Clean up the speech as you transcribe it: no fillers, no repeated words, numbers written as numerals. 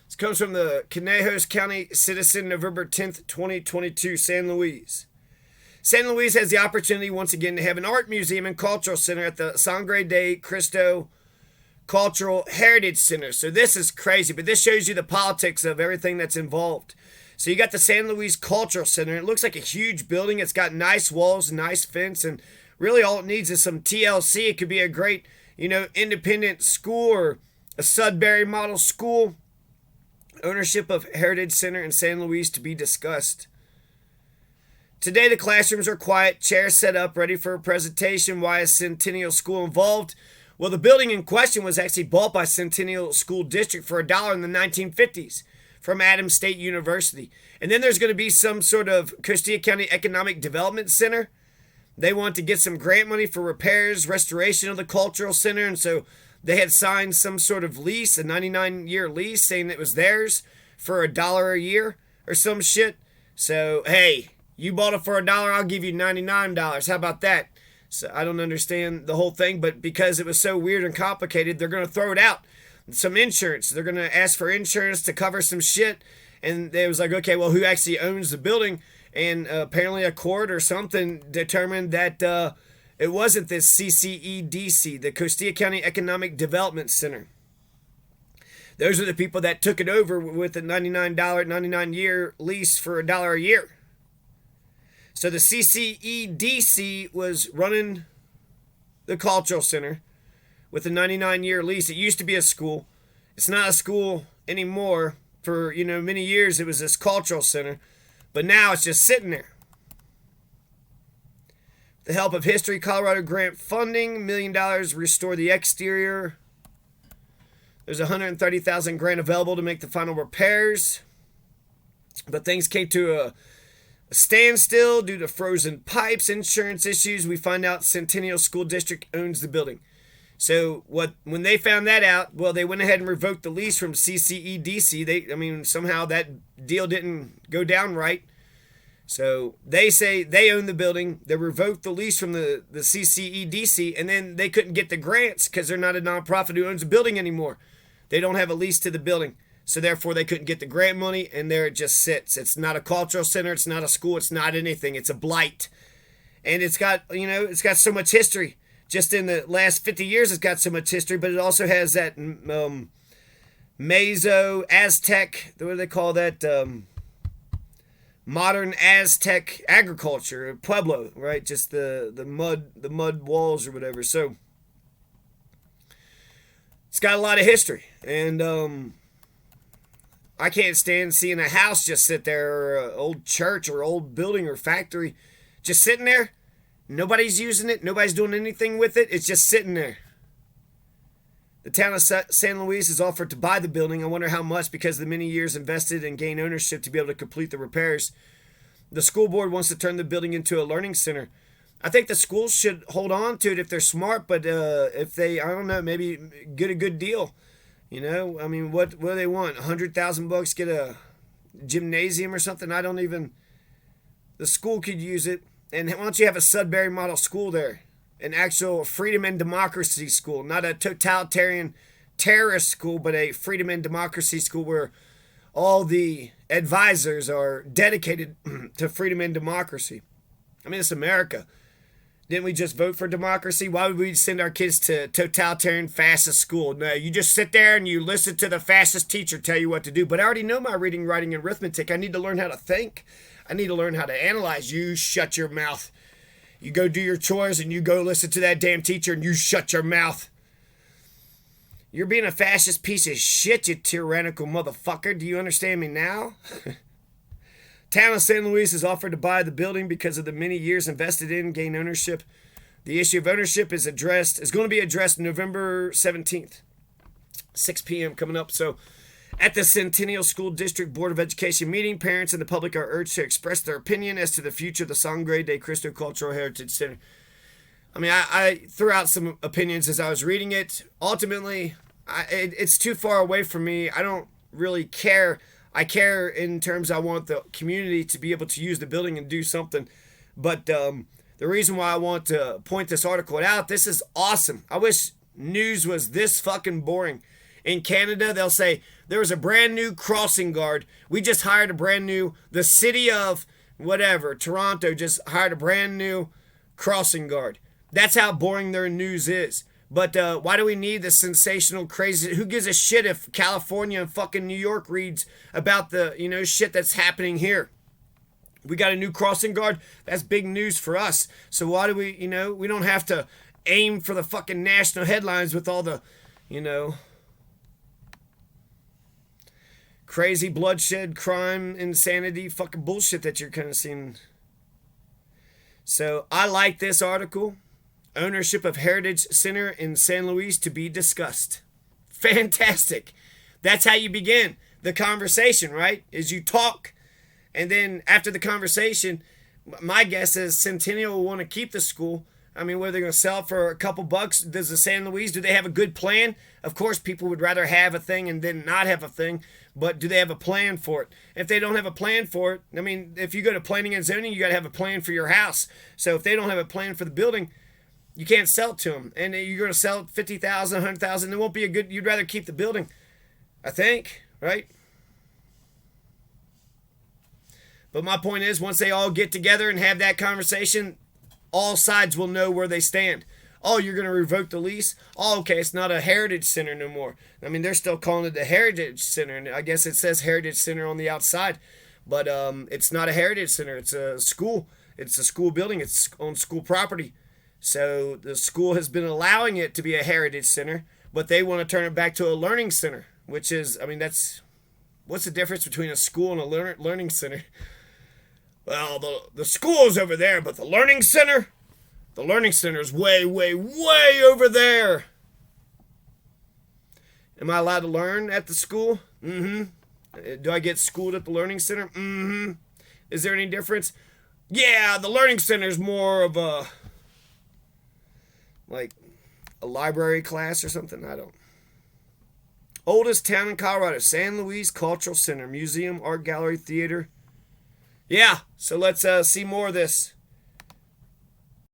This comes from the Conejos County Citizen, November 10th, 2022, San Luis. San Luis has the opportunity once again to have an art museum and cultural center at the Sangre de Cristo Cultural Heritage Center. So this is crazy, but this shows you the politics of everything that's involved. So you got the San Luis Cultural Center. It looks like a huge building. It's got nice walls, nice fence, and really all it needs is some TLC. It could be a great, independent school or a Sudbury model school. Ownership of Heritage Center in San Luis to be discussed. Today the classrooms are quiet, chairs set up, ready for a presentation. Why is Centennial School involved? Well, the building in question was actually bought by Centennial School District for $1 in the 1950s from Adams State University. And then there's going to be some sort of Costilla County Economic Development Center. They want to get some grant money for repairs, restoration of the cultural center, and so they had signed some sort of lease, a 99-year lease, saying it was theirs for $1 a year or some shit. So, hey, you bought it for $1, I'll give you $99. How about that? So I don't understand the whole thing, but because it was so weird and complicated, they're going to throw it out. Some insurance. They're going to ask for insurance to cover some shit. And they was like, okay, well, who actually owns the building? And apparently a court or something determined that it wasn't this CCEDC, the Costilla County Economic Development Center. Those are the people that took it over with a $99, 99-year lease for $1 a year. So the CCEDC was running the cultural center with a 99-year lease. It used to be a school. It's not a school anymore. For, many years it was this cultural center. But now it's just sitting there. With the help of History Colorado grant funding, $1 million restore the exterior. There's $130,000 grant available to make the final repairs. But things came to a standstill due to frozen pipes, insurance issues. We find out Centennial School District owns the building. So when they found that out, well, they went ahead and revoked the lease from CCEDC. Somehow that deal didn't go down right. So they say they own the building. They revoked the lease from the CCEDC, and then they couldn't get the grants because they're not a nonprofit who owns the building anymore. They don't have a lease to the building. So therefore they couldn't get the grant money, and there it just sits. It's not a cultural center. It's not a school. It's not anything. It's a blight. And it's got so much history. Just in the last 50 years, it's got so much history, but it also has that Meso Aztec, what do they call that? Modern Aztec agriculture, Pueblo, right? Just the mud walls or whatever. So it's got a lot of history, and I can't stand seeing a house just sit there, or an old church or old building or factory just sitting there. Nobody's using it. Nobody's doing anything with it. It's just sitting there. The town of San Luis has offered to buy the building. I wonder how much, because of the many years invested and gain ownership to be able to complete the repairs. The school board wants to turn the building into a learning center. I think the schools should hold on to it if they're smart, but if they, I don't know, maybe get a good deal. What do they want? $100,000, get a gymnasium or something? The school could use it. And why don't you have a Sudbury model school there? An actual freedom and democracy school. Not a totalitarian terrorist school, but a freedom and democracy school where all the advisors are dedicated to freedom and democracy. It's America. Didn't we just vote for democracy? Why would we send our kids to totalitarian fascist school? No, you just sit there and you listen to the fascist teacher tell you what to do. But I already know my reading, writing, and arithmetic. I need to learn how to think. I need to learn how to analyze. You shut your mouth. You go do your chores and you go listen to that damn teacher and you shut your mouth. You're being a fascist piece of shit, you tyrannical motherfucker. Do you understand me now? Town of San Luis has offered to buy the building because of the many years invested in, gain ownership. The issue of ownership is going to be addressed November 17th, 6 p.m. coming up. So at the Centennial School District Board of Education meeting, parents and the public are urged to express their opinion as to the future of the Sangre de Cristo Cultural Heritage Center. I threw out some opinions as I was reading it. Ultimately, it's too far away from me. I don't really care. I care in terms I want the community to be able to use the building and do something. But the reason why I want to point this article out, this is awesome. I wish news was this fucking boring. In Canada, they'll say, There was a brand new crossing guard. We just hired a brand new, the city of whatever, Toronto just hired a brand new crossing guard. That's how boring their news is. But why do we need the sensational, crazy? Who gives a shit if California and fucking New York reads about the, shit that's happening here? We got a new crossing guard. That's big news for us. So why do we, we don't have to aim for the fucking national headlines with all the, crazy bloodshed, crime, insanity, fucking bullshit that you're kind of seeing. So I like this article. Ownership of Heritage Center in San Luis to be discussed. Fantastic. That's how you begin the conversation, right? Is you talk, and then after the conversation, my guess is Centennial will want to keep the school. I mean, whether they're going to sell it for a couple bucks, does the San Luis, do they have a good plan? Of course, people would rather have a thing and then not have a thing, but do they have a plan for it? If they don't have a plan for it, I mean, if you go to planning and zoning, you got to have a plan for your house. So if they don't have a plan for the building, you can't sell it to them. And you're going to sell it $50,000, $100,000, it won't be a good, you'd rather keep the building, I think, right? But my point is, once they all get together and have that conversation, all sides will know where they stand. Oh, you're going to revoke the lease? Oh, okay, it's not a Heritage Center no more. I mean, they're still calling it the Heritage Center, and I guess it says Heritage Center on the outside. But it's not a Heritage Center. It's a school. It's a school building. It's on school property. So the school has been allowing it to be a Heritage Center, but they want to turn it back to a learning center, which is, I mean, what's the difference between a school and a learning center? Well, the school's over there, but the learning center is way, way, way over there. Am I allowed to learn at the school? Mm-hmm. Do I get schooled at the learning center? Mm-hmm. Is there any difference? Yeah, the learning center is more of a library class or something. I don't. Oldest town in Colorado, San Luis Cultural Center, museum, art gallery, theater. Yeah, so let's see more of this.